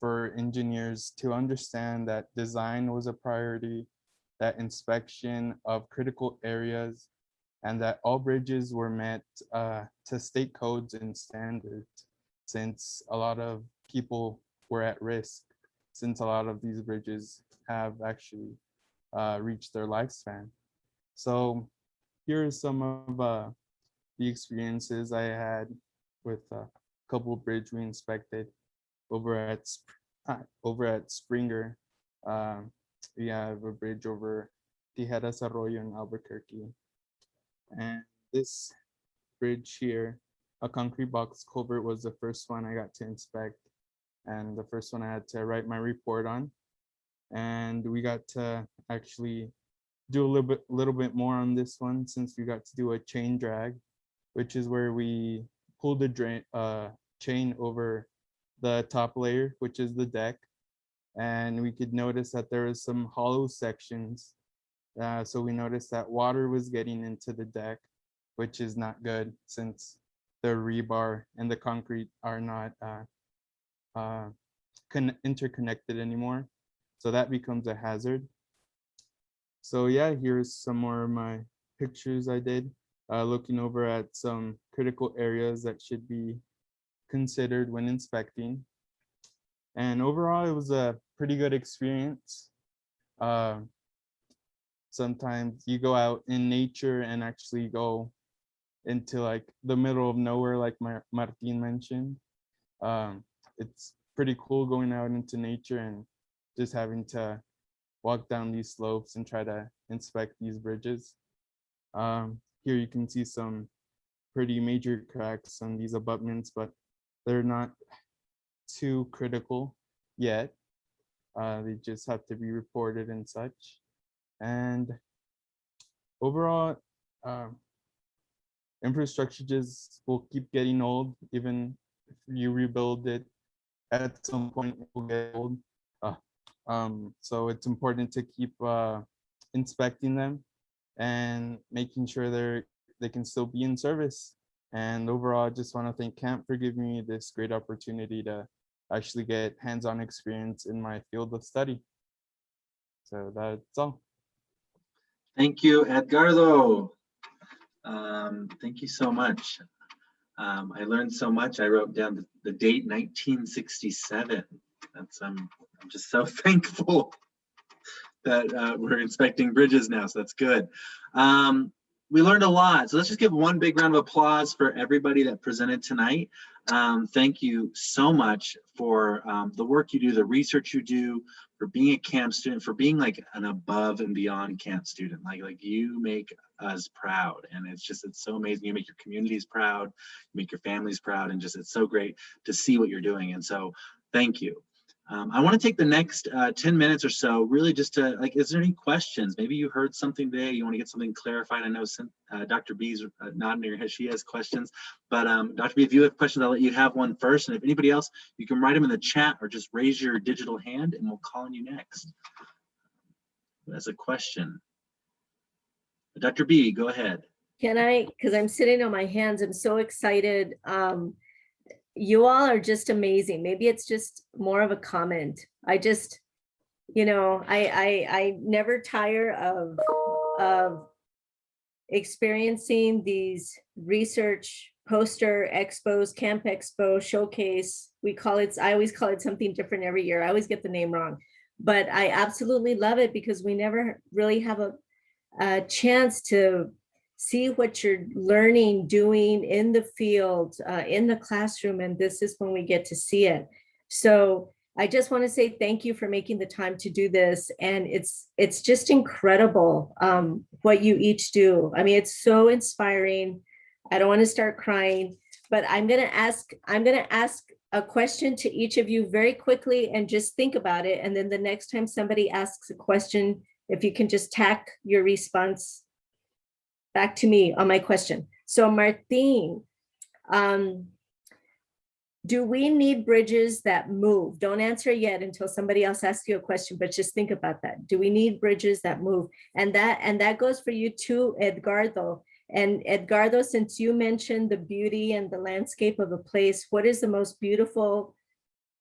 Speaker 8: for engineers to understand that design was a priority, that inspection of critical areas, and that all bridges were met to state codes and standards, since a lot of people were at risk, since a lot of these bridges have actually reached their lifespan. So here are some of the experiences I had with a couple of bridges we inspected over at Springer. We have a bridge over Tijeras Arroyo in Albuquerque. And this bridge here, a concrete box culvert, was the first one I got to inspect, and the first one I had to write my report on. And we got to actually do a little bit more on this one, since we got to do a chain drag, which is where we pull the chain over the top layer, which is the deck. And we could notice that there was some hollow sections. So we noticed that water was getting into the deck. which is not good since the rebar and the concrete are not interconnected anymore. So that becomes a hazard. So yeah, here's some more of my pictures I did, looking over at some critical areas that should be considered when inspecting. And overall, it was a pretty good experience. Sometimes you go out in nature and actually go into like the middle of nowhere, like Martin mentioned. It's pretty cool going out into nature and just having to walk down these slopes and try to inspect these bridges. Here you can see some pretty major cracks on these abutments, but they're not too critical yet. They just have to be reported and such. And overall, infrastructure just will keep getting old. Even if you rebuild it, at some point it will get old. So it's important to keep inspecting them and making sure they can still be in service. And overall, I just want to thank CAMP for giving me this great opportunity to actually get hands-on experience in my field of study. So that's all.
Speaker 1: Thank you, Edgardo. Thank you so much. I learned so much. I wrote down the date 1967. I'm just so thankful that we're inspecting bridges now, so that's good. We learned a lot, so let's just give one big round of applause for everybody that presented tonight. Thank you so much for the work you do, the research you do, for being a CAMP student, for being like an above and beyond CAMP student. Like you make us proud, and it's so amazing. You make your communities proud, you make your families proud, and just it's so great to see what you're doing. And so thank you. I want to take the next 10 minutes or so, really just to, is there any questions? Maybe you heard something today, you want to get something clarified. I know Dr. B's nodding her head, she has questions. But Dr. B, if you have questions, I'll let you have one first. And if anybody else, you can write them in the chat or just raise your digital hand and we'll call on you next. That's a question. Dr. B, go ahead.
Speaker 9: Can I, because I'm sitting on my hands, I'm so excited. You all are just amazing. Maybe it's just more of a comment. I just, I never tire of experiencing these research poster expos, camp expo, showcase. I always call it something different every year. I always get the name wrong, but I absolutely love it because we never really have a chance to see what you're learning, doing in the field, in the classroom, and this is when we get to see it. So I just want to say thank you for making the time to do this, and it's just incredible what you each do. I mean, it's so inspiring. I don't want to start crying, but I'm gonna ask a question to each of you very quickly and just think about it, and then the next time somebody asks a question, if you can just tack your response back to me on my question. So Martin, do we need bridges that move? Don't answer yet until somebody else asks you a question, but just think about that. Do we need bridges that move? And that goes for you too, Edgardo. And Edgardo, since you mentioned the beauty and the landscape of a place, what is the most beautiful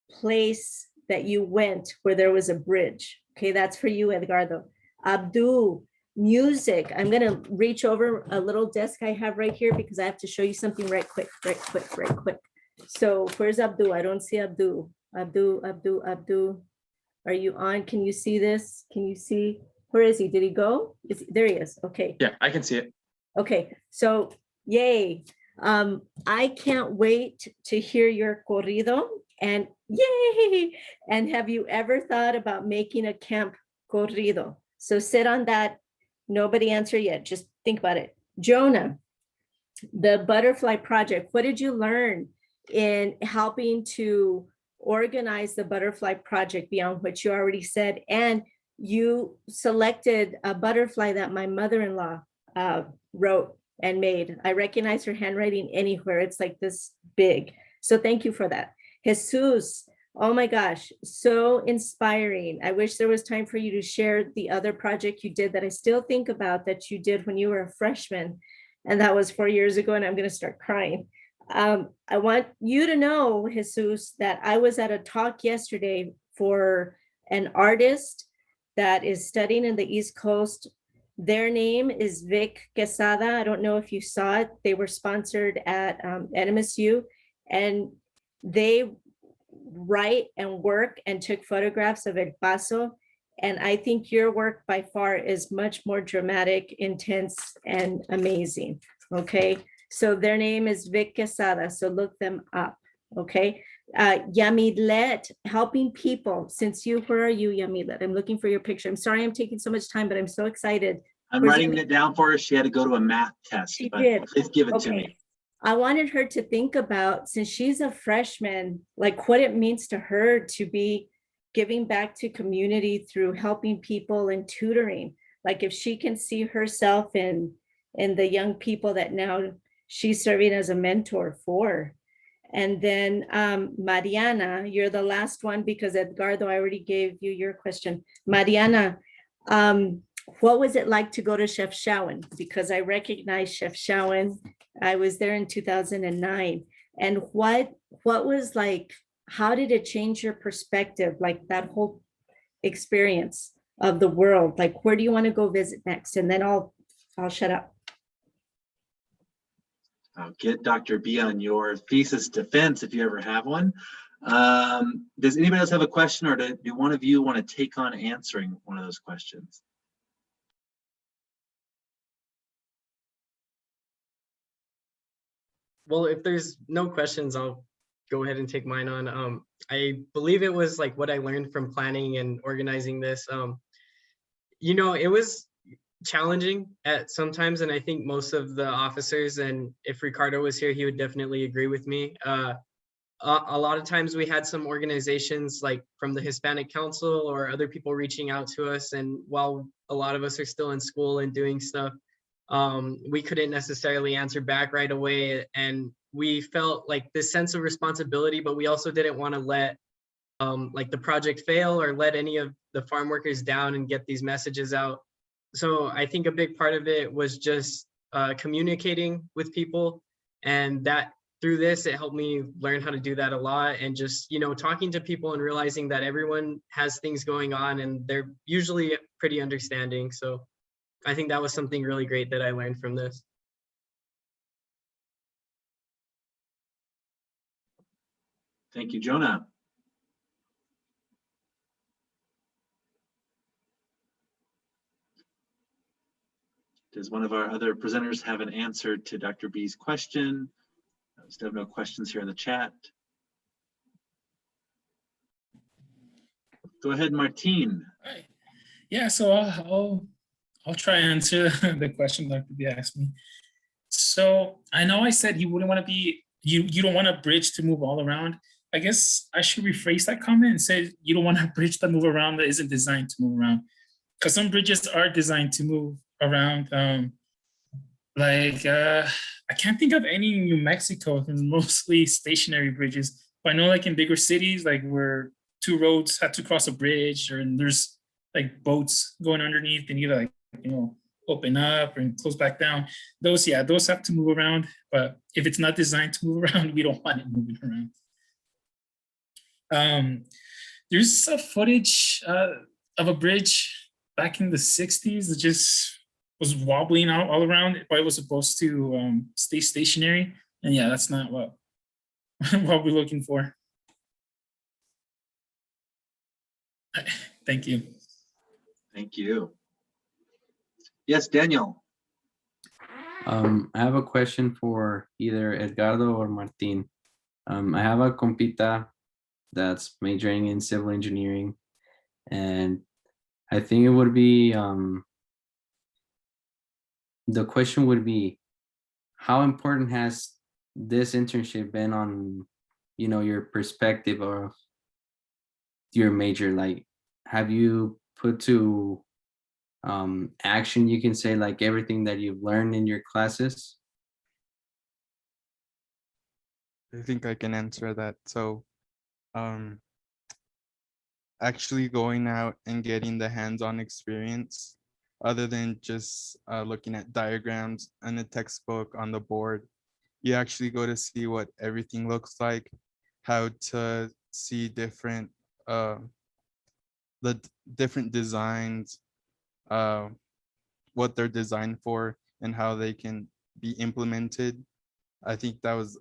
Speaker 9: place that you went where there was a bridge? Okay, that's for you, Edgardo. Abdul, music. I'm gonna reach over a little desk I have right here because I have to show you something right quick. So where's Abdul? I don't see Abdul. Abdul. Are you on? Can you see this? Can you see? Where is he? Did he go? There he is. Okay.
Speaker 3: Yeah, I can see it.
Speaker 9: Okay, so yay. I can't wait to hear your corrido, and yay. And have you ever thought about making a camp corrido? So sit on that. Nobody answer yet. Just think about it. Jonah, the butterfly project, what did you learn in helping to organize the butterfly project beyond what you already said? And you selected a butterfly that my mother-in-law wrote and made. I recognize her handwriting anywhere. It's like this big. So thank you for that. Jesus, oh my gosh, so inspiring. I wish there was time for you to share the other project you did that I still think about that you did when you were a freshman. And that was 4 years ago, and I'm going to start crying. I want you to know, Jesus, that I was at a talk yesterday for an artist that is studying in the East Coast. Their name is Vic Quesada. I don't know if you saw it. They were sponsored at MSU, and they write and work and took photographs of El Paso. And I think your work by far is much more dramatic, intense, and amazing. Okay. So their name is Vic Quesada. So look them up. Okay. Yamilet, helping people. Since you, where are you, Yamilet? I'm looking for your picture. I'm sorry I'm taking so much time, but I'm so excited.
Speaker 1: I'm
Speaker 9: Where's
Speaker 1: writing it down for her. She had to go to a math test,
Speaker 9: She
Speaker 1: but
Speaker 9: did.
Speaker 1: please give it to me.
Speaker 9: Okay. I wanted her to think about, since she's a freshman, like what it means to her to be giving back to community through helping people and tutoring. Like if she can see herself in the young people that now she's serving as a mentor for. And then Mariana, you're the last one because Edgardo, I already gave you your question. Mariana, what was it like to go to Chef Shawan? Because I recognize Chef Shawan. I was there in 2009. And what was like, how did it change your perspective? Like that whole experience of the world, like where do you want to go visit next? And then I'll shut up.
Speaker 1: I'll get Dr. B on your thesis defense if you ever have one. Does anybody else have a question, or do one of you want to take on answering one of those questions?
Speaker 4: Well, if there's no questions, I'll go ahead and take mine on. I believe it was like what I learned from planning and organizing this. It was challenging at sometimes, and I think most of the officers, and if Ricardo was here, he would definitely agree with me. A lot of times we had some organizations like from the Hispanic Council or other people reaching out to us, and while a lot of us are still in school and doing stuff, we couldn't necessarily answer back right away, and we felt like this sense of responsibility, but we also didn't want to let like the project fail or let any of the farm workers down and get these messages out. So I think a big part of it was just communicating with people, and that through this, it helped me learn how to do that a lot, and just, talking to people and realizing that everyone has things going on and they're usually pretty understanding. So I think that was something really great that I learned from this.
Speaker 1: Thank you, Jonah. Does one of our other presenters have an answer to Dr. B's question? I still have no questions here in the chat. Go ahead, Martine.
Speaker 2: Right. Yeah, so I'll try and answer the question Dr. B asked me. So I know I said you wouldn't want to be, you don't want a bridge to move all around. I guess I should rephrase that comment and say you don't want a bridge to move around that isn't designed to move around. Because some bridges are designed to move around. I can't think of any in New Mexico, it's mostly stationary bridges. But I know like in bigger cities, like where two roads have to cross a bridge, or there's like boats going underneath, they need to open up and close back down. Those have to move around. But if it's not designed to move around, we don't want it moving around. There's a footage of a bridge back in the 60s that just was wobbling out all around, but it was supposed to stay stationary. And yeah, that's not what we're looking for. Thank you.
Speaker 1: Thank you. Yes, Daniel.
Speaker 10: I have a question for either Edgardo or Martin. I have a compita that's majoring in civil engineering, and I think it would be, the question would be, how important has this internship been on, your perspective of your major? Like, have you put to action, you can say, like everything that you've learned in your classes?
Speaker 8: I think I can answer that. So actually going out and getting the hands-on experience other than just looking at diagrams in a textbook on the board. You actually go to see what everything looks like, how to see different different designs, what they're designed for, and how they can be implemented. I think that was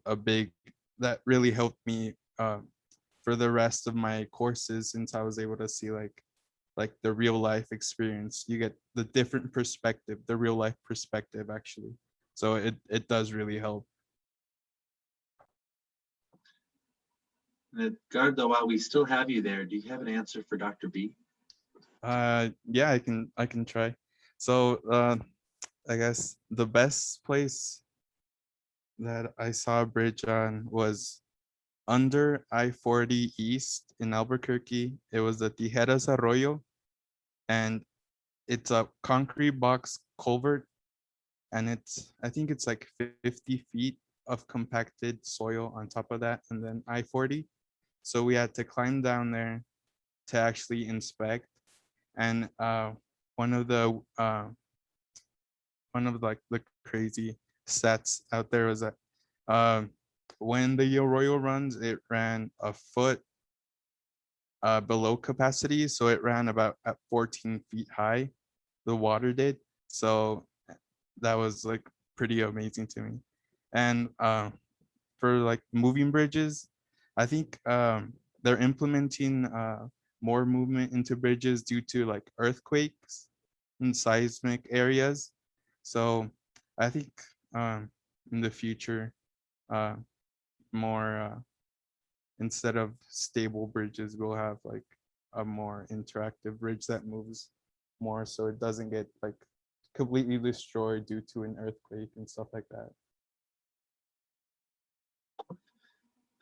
Speaker 8: that really helped me for the rest of my courses, since I was able to see like the real life experience. You get the different perspective, the real life perspective actually. So it does really help.
Speaker 1: Edgardo, while we still have you there, do you have an answer for Dr. B?
Speaker 8: Yeah, I can try. So I guess the best place that I saw a bridge on was under I-40 East in Albuquerque. It was the Tijeras Arroyo, and it's a concrete box culvert, and I think it's like 50 feet of compacted soil on top of that, and then I-40. So we had to climb down there to actually inspect. And one of like the crazy stats out there was that when the arroyo runs, it ran a foot below capacity, so it ran about at 14 feet high. The water did, so that was like pretty amazing to me. And for like moving bridges, I think they're implementing more movement into bridges due to like earthquakes and seismic areas. So I think in the future, more instead of stable bridges, we'll have like a more interactive bridge that moves more, so it doesn't get like completely destroyed due to an earthquake and stuff like that.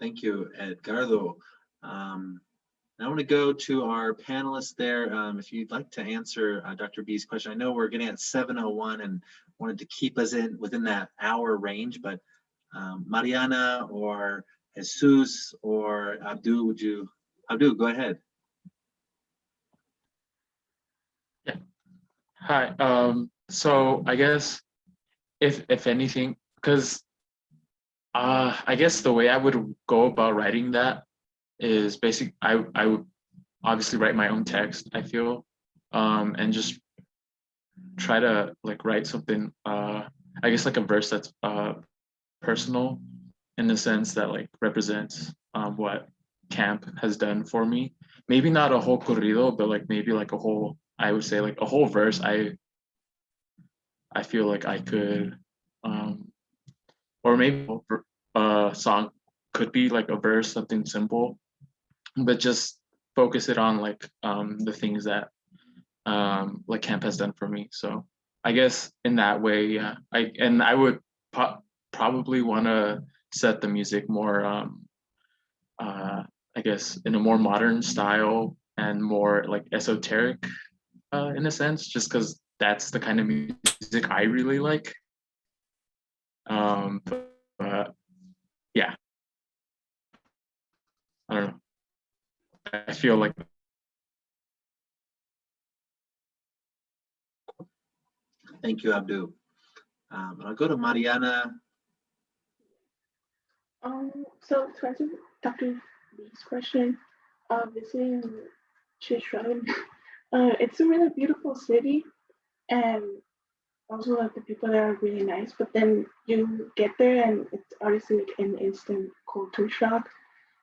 Speaker 1: Thank you, Edgardo. I want to go to our panelists there. If you'd like to answer Dr. B's question, I know we're getting at 7:01 and wanted to keep us within that hour range, but Mariana or Jesus or Abdul, Abdul, go ahead.
Speaker 3: Yeah. Hi. So I guess if anything, because I guess the way I would go about writing that is I would obviously write my own text, I feel, and just try to like write something, I guess like a verse that's personal in the sense that like represents what camp has done for me. Maybe not a whole corrido, but like maybe like a whole, I would say like a whole verse. I feel like I could, or maybe a song could be like a verse, something simple, but just focus it on like the things that like camp has done for me. So I guess in that way, yeah, I would probably want to set the music more I guess in a more modern style and more like esoteric in a sense, just because that's the kind of music I really like. But yeah, I don't know. I feel like
Speaker 1: Thank you, Abdul. I'll go to Mariana.
Speaker 7: So to answer Dr. B's question, visiting Chitron, it's a really beautiful city, and also like the people there are really nice. But then you get there, and it's obviously like an instant culture shock,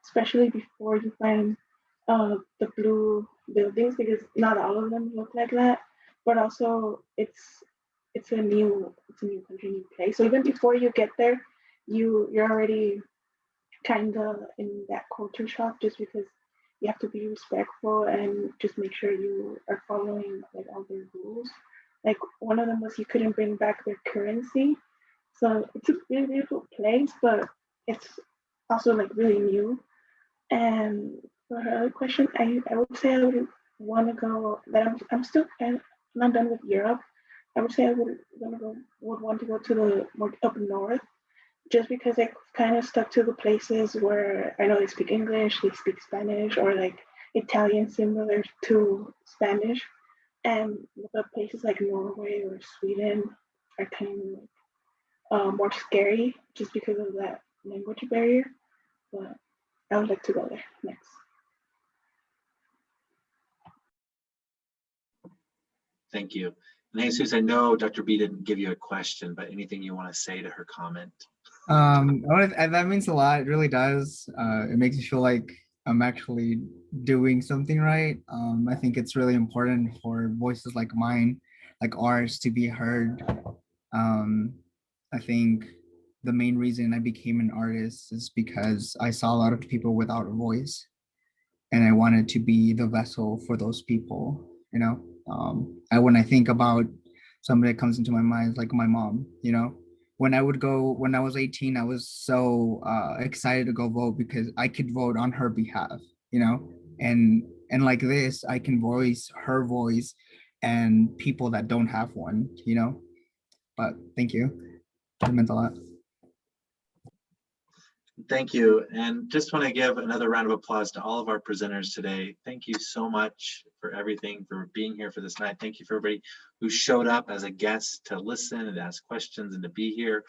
Speaker 7: especially before you find the blue buildings, because not all of them look like that. But also it's a new country, new place. So even before you get there, you're already kind of in that culture shock, just because you have to be respectful and just make sure you are following like all their rules. Like one of them was you couldn't bring back their currency. So it's a really beautiful place, but it's also like really new. And for her other question, I would say I would want to go, that I'm still not done with Europe. I would say I would want to go to the more up north, just because I kind of stuck to the places where I know they speak English, they speak Spanish, or like Italian similar to Spanish. And the places like Norway or Sweden are kind of like more scary just because of that language barrier. But I would like to go there next.
Speaker 1: Thank you. And Jesus, I know Dr. B didn't give you a question, but anything you want to say to her comment?
Speaker 5: That means a lot. It really does. It makes me feel like I'm actually doing something right. I think it's really important for voices like mine, like ours, to be heard. I think the main reason I became an artist is because I saw a lot of people without a voice, and I wanted to be the vessel for those people. You know, when I think about somebody that comes into my mind, like my mom. You know, when I was 18, I was so excited to go vote because I could vote on her behalf. You know, and like this, I can voice her voice and people that don't have one. You know, but thank you. It meant a lot.
Speaker 1: Thank you. And just want to give another round of applause to all of our presenters today. Thank you so much for everything, for being here for this night. Thank you for everybody who showed up as a guest to listen and ask questions and to be here.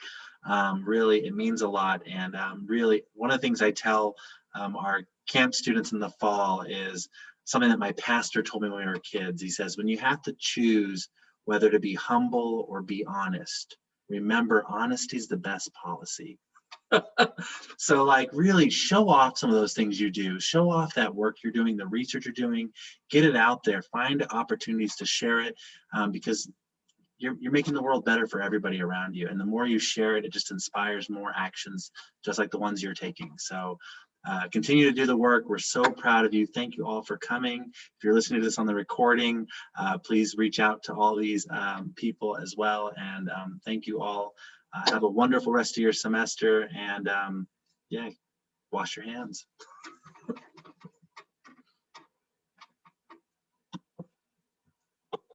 Speaker 1: Really, it means a lot. And really, one of the things I tell our camp students in the fall is something that my pastor told me when we were kids. He says, when you have to choose whether to be humble or be honest, remember, honesty is the best policy. So like really show off some of those things you do, show off that work you're doing, the research you're doing, get it out there, find opportunities to share it, because you're making the world better for everybody around you. And the more you share it, it just inspires more actions, just like the ones you're taking. So continue to do the work. We're so proud of you. Thank you all for coming. If you're listening to this on the recording, please reach out to all these people as well. And thank you all. Have a wonderful rest of your semester, and yeah, wash your hands.